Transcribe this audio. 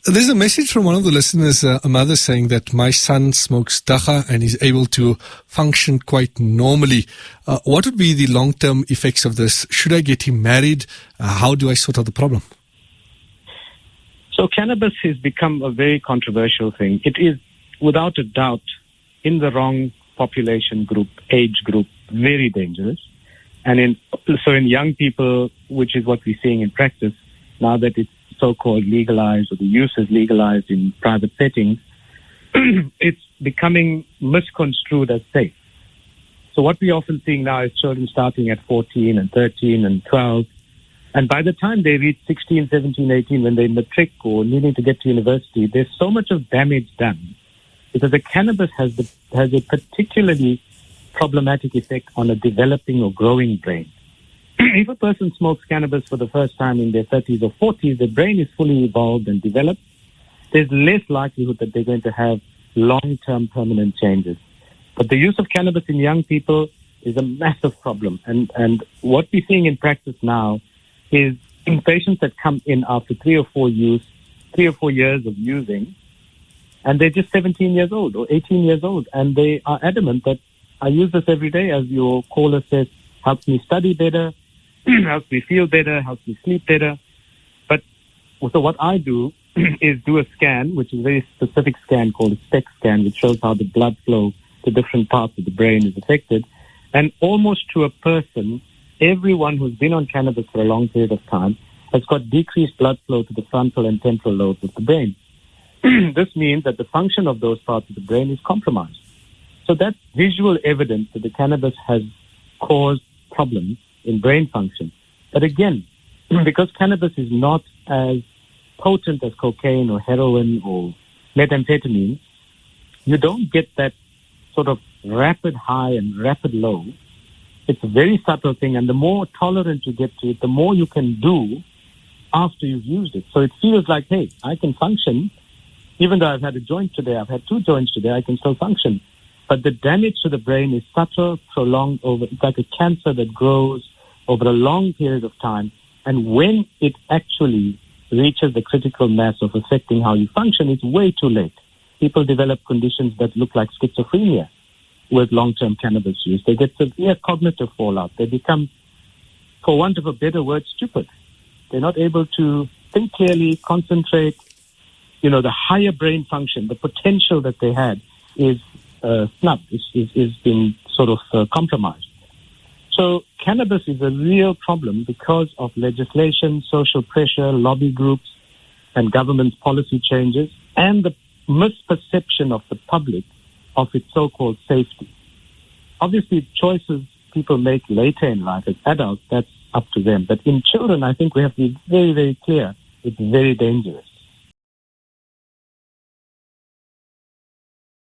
There's a message from one of the listeners, a mother saying that my son smokes dagga and is able to function quite normally. What would be the long-term effects of this? Should I get him married? How do I sort out the problem? So cannabis has become a very controversial thing. It is, without a doubt, in the wrong population group, age group, very dangerous. And in young people, which is what we're seeing in practice, now that it's so-called legalized or the use is legalized in private settings, it's becoming misconstrued as safe. So what we're often seeing now is children starting at 14 and 13 and 12. And by the time they reach 16, 17, 18, when they're matric or needing to get to university, there's so much of damage done because the cannabis has a particularly problematic effect on a developing or growing brain. If a person smokes cannabis for the first time in their 30s or 40s, the brain is fully evolved and developed. There's less likelihood that they're going to have long-term permanent changes. But the use of cannabis in young people is a massive problem. And what we're seeing in practice now is in patients that come in after 3 or 4 years of using, and they're just 17 years old or 18 years old, and they are adamant that I use this every day, as your caller says, helps me study better, helps me feel better, helps me sleep better. But so what I do is do a scan, which is a very specific scan called a SPECT scan, which shows how the blood flow to different parts of the brain is affected. And almost to a person, everyone who's been on cannabis for a long period of time has got decreased blood flow to the frontal and temporal lobes of the brain. This means that the function of those parts of the brain is compromised. So that's visual evidence that the cannabis has caused problems in brain function. But again, because cannabis is not as potent as cocaine or heroin or methamphetamine, you don't get that sort of rapid high and rapid low. It's a very subtle thing, and the more tolerant you get to it, the more you can do after you've used it. So it feels like, hey, I can function. Even though I've had a joint today, I've had 2 joints today, I can still function. But the damage to the brain is subtle, prolonged it's like a cancer that grows over a long period of time. And when it actually reaches the critical mass of affecting how you function, it's way too late. People develop conditions that look like schizophrenia with long-term cannabis use. They get severe cognitive fallout. They become, for want of a better word, stupid. They're not able to think clearly, concentrate. The higher brain function, the potential that they had is snubbed, is being sort of compromised. So cannabis is a real problem because of legislation, social pressure, lobby groups, and government's policy changes, and the misperception of the public of its so-called safety. Obviously, choices people make later in life as adults, that's up to them. But in children, I think we have to be very, very clear. It's very dangerous.